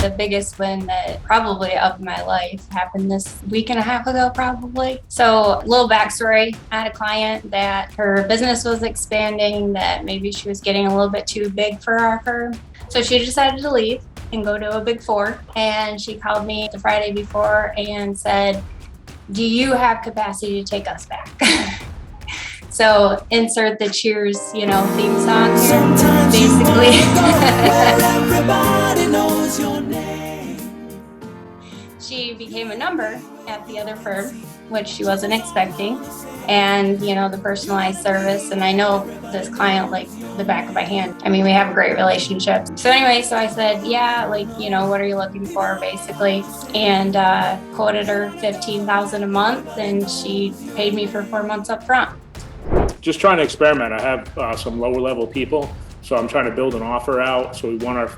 the biggest win that probably of my life happened this week and a half ago, probably. So, a little backstory. I had a client that her business was expanding, that maybe she was getting a little bit too big for our firm. So she decided to leave and go to a big four. And she called me the Friday before and said, "Do you have capacity to take us back?" So insert the Cheers, theme song here, basically. Everybody knows your name. She became a number at the other firm, which she wasn't expecting. And, the personalized service. And I know this client like the back of my hand. I mean, we have a great relationship. So anyway, so I said, yeah, what are you looking for, basically? And quoted her $15,000 a month, and she paid me for 4 months up front. Just trying to experiment. I have some lower level people, so I'm trying to build an offer out. So we want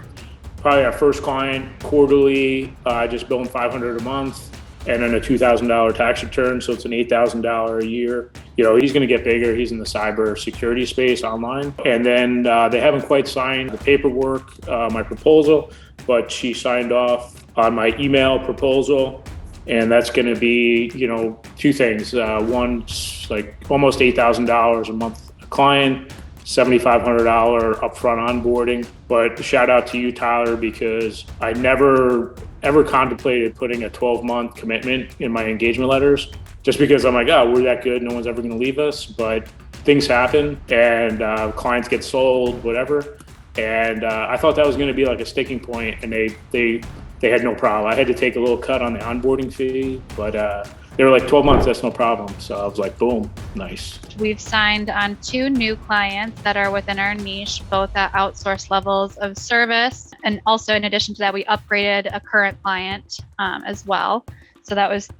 probably our first client quarterly. I just bill him $500 a month, and then a $2,000 tax return. So it's an $8,000 a year. He's going to get bigger. He's in the cyber security space online. And then they haven't quite signed the paperwork, my proposal, but she signed off on my email proposal. And that's going to be, two things. One, like almost $8,000 a month a client, $7,500 upfront onboarding. But shout out to you, Tyler, because I never ever contemplated putting a 12-month commitment in my engagement letters, just because I'm like, oh, we're that good, no one's ever going to leave us. But things happen, and clients get sold, whatever. And I thought that was going to be like a sticking point, and they had no problem. I had to take a little cut on the onboarding fee, but they were like 12 months, that's no problem. So I was like, boom, nice. We've signed on 2 new clients that are within our niche, both at outsourced levels of service. And also in addition to that, we upgraded a current client as well. So that was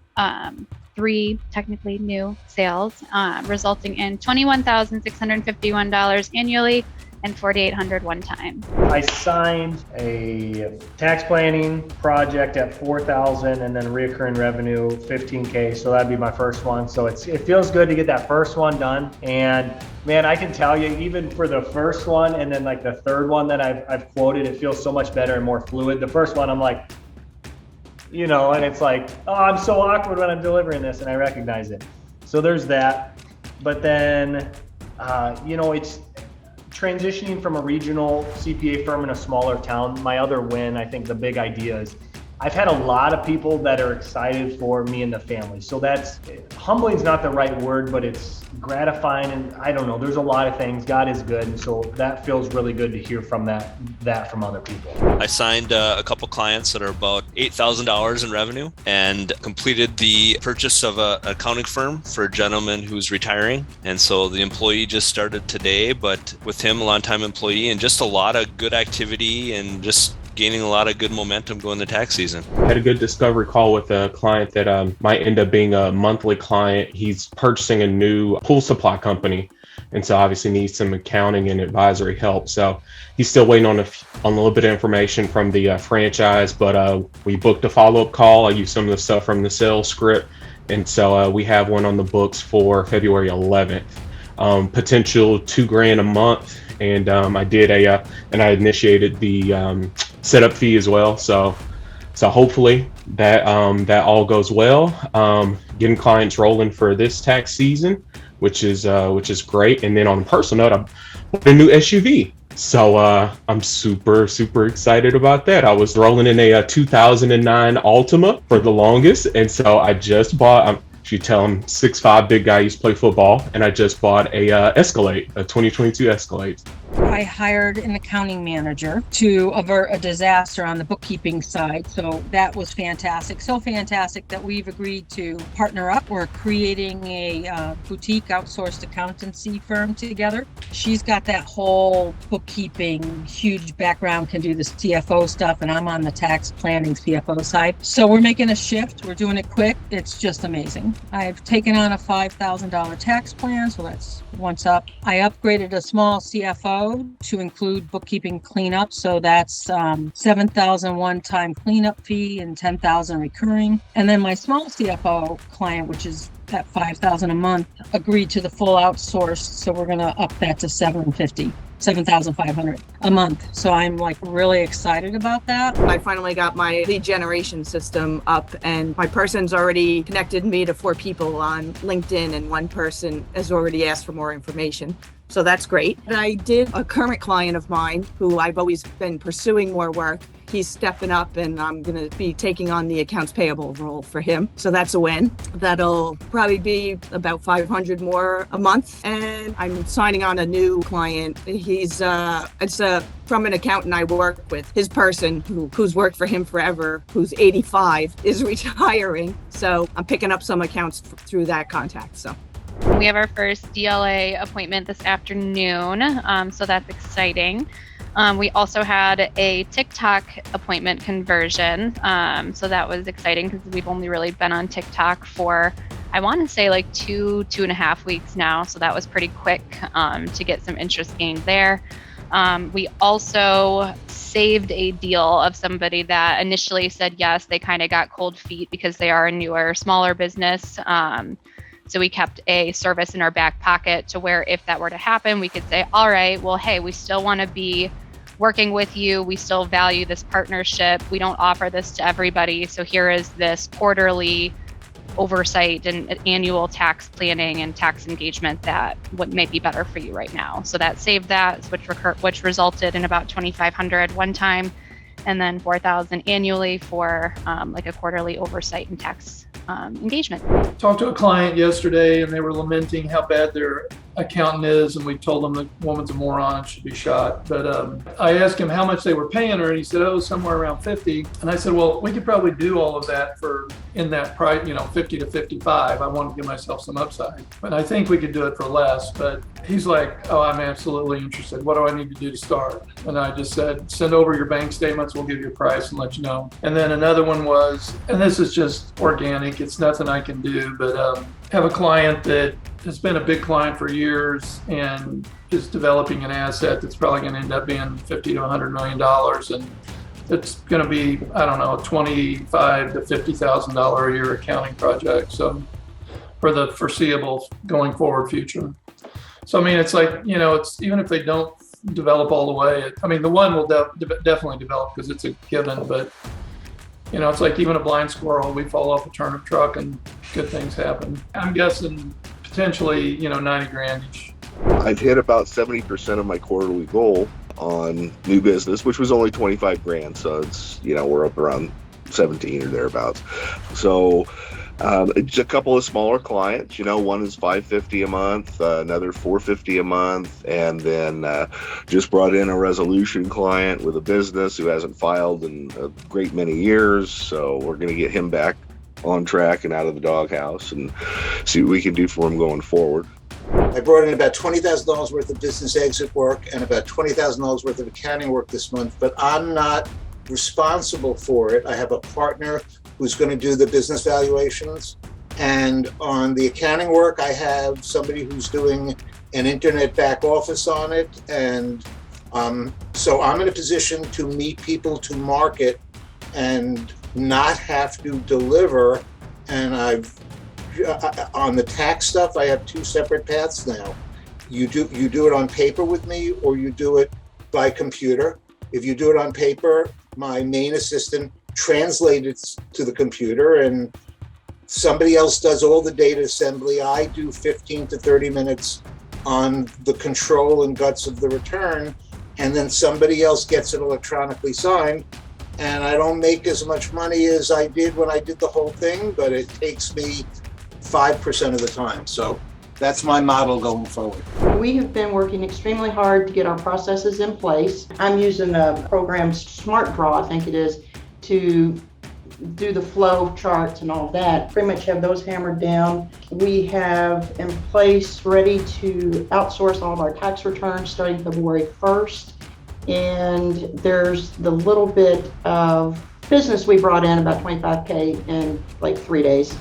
3 technically new sales, resulting in $21,651 annually and $4,800 one time. I signed a tax planning project at $4,000 and then reoccurring revenue $15K. So that'd be my first one. So it feels good to get that first one done. And man, I can tell you, even for the first one and then like the third one that I've quoted, it feels so much better and more fluid. The first one, I'm like, and it's like, oh, I'm so awkward when I'm delivering this, and I recognize it. So there's that. But then, it's transitioning from a regional CPA firm in a smaller town. My other win, I think the big idea is I've had a lot of people that are excited for me and the family. So that's, humbling is not the right word, but it's gratifying. And I don't know, there's a lot of things. God is good. And so that feels really good to hear from that from other people. I signed a couple clients that are about $8,000 in revenue and completed the purchase of an accounting firm for a gentleman who's retiring. And so the employee just started today, but with him, a long-time employee, and just a lot of good activity and just gaining a lot of good momentum going to tax season. I had a good discovery call with a client that might end up being a monthly client. He's purchasing a new pool supply company, and so obviously needs some accounting and advisory help. So he's still waiting on a little bit of information from the franchise, but we booked a follow-up call. I used some of the stuff from the sales script, and so we have one on the books for February 11th. Potential $2,000 a month, and I did and I initiated the setup fee as well. So hopefully that all goes well. Getting clients rolling for this tax season, which is great. And then on a personal note, I bought a new SUV. So I'm super excited about that. I was rolling in a 2009 Altima for the longest, and so I just bought. You tell him 6'5" big guy used to play football, and I just bought a Escalade, a 2022 Escalade. I hired an accounting manager to avert a disaster on the bookkeeping side. So that was fantastic. So fantastic that we've agreed to partner up. We're creating a boutique outsourced accountancy firm together. She's got that whole bookkeeping, huge background, can do the CFO stuff, and I'm on the tax planning CFO side. So we're making a shift. We're doing it quick. It's just amazing. I've taken on a $5,000 tax plan, so that's once up. I upgraded a small CFO to include bookkeeping cleanup, so that's $7,000 one-time cleanup fee and $10,000 recurring. And then my small CFO client, which is at $5,000 a month, agreed to the full outsource, so we're going to up that to $750. $7,500 a month. So I'm like really excited about that. I finally got my lead generation system up, and my person's already connected me to 4 people on LinkedIn, and 1 person has already asked for more information. So that's great. I did a current client of mine who I've always been pursuing more work. He's stepping up, and I'm going to be taking on the accounts payable role for him. So that's a win. That'll probably be about 500 more a month. And I'm signing on a new client. It's from an accountant I work with. His person who's worked for him forever, who's 85, is retiring. So I'm picking up some accounts through that contact. So. We have our first DLA appointment this afternoon, so that's exciting. We also had a TikTok appointment conversion, so that was exciting because we've only really been on TikTok for, I want to say like 2.5 weeks now, so that was pretty quick to get some interest gained there. We also saved a deal of somebody that initially said yes. They kind of got cold feet because they are a newer, smaller business. So we kept a service in our back pocket to where if that were to happen, we could say, all right, well, hey, we still want to be working with you. We still value this partnership. We don't offer this to everybody. So here is this quarterly oversight and annual tax planning and tax engagement that what may be better for you right now. So that saved that, which resulted in about $2,500 one time, and then $4,000 annually for like a quarterly oversight and tax engagement. Talked to a client yesterday, and they were lamenting how bad their accountant is, and we told them the woman's a moron and should be shot. But I asked him how much they were paying her, and he said, oh, somewhere around 50. And I said, well, we could probably do all of that for in that price, 50 to 55. I want to give myself some upside, but I think we could do it for less. But he's like, oh, I'm absolutely interested. What do I need to do to start? And I just said, send over your bank statements. We'll give you a price and let you know. And then another one was, and this is just organic, it's nothing I can do, but have a client that has been a big client for years and is developing an asset that's probably going to end up being $50 to $100 million, and it's going to be, I don't know, a $25,000 to $50,000 a year accounting project. So for the foreseeable going forward future. So I mean, it's like, it's even if they don't develop all the way. The one will definitely develop because it's a given, but it's like even a blind squirrel, we fall off a turnip truck and good things happen. I'm guessing potentially, 90 grand each. I've hit about 70% of my quarterly goal on new business, which was only 25 grand. So it's, we're up around 17 or thereabouts. So it's a couple of smaller clients, one is $550 a month, another $450 a month, and then just brought in a resolution client with a business who hasn't filed in a great many years. So we're going to get him back on track and out of the doghouse and see what we can do for him going forward. I brought in about $20,000 worth of business exit work and about $20,000 worth of accounting work this month, but I'm not responsible for it. I have a partner who's going to do the business valuations. And on the accounting work, I have somebody who's doing an internet back office on it. And so I'm in a position to meet people to market and not have to deliver. And on the tax stuff, I have 2 separate paths now. You do it on paper with me, or you do it by computer. If you do it on paper, my main assistant translates it to the computer, and somebody else does all the data assembly. I do 15 to 30 minutes on the control and guts of the return, and then somebody else gets it electronically signed. And I don't make as much money as I did when I did the whole thing, but it takes me 5% of the time. So that's my model going forward. We have been working extremely hard to get our processes in place. I'm using a program, SmartDraw, I think it is, to do the flow charts and all of that. Pretty much have those hammered down. We have in place ready to outsource all of our tax returns starting February 1st. And there's the little bit of business we brought in, about $25K in like 3 days.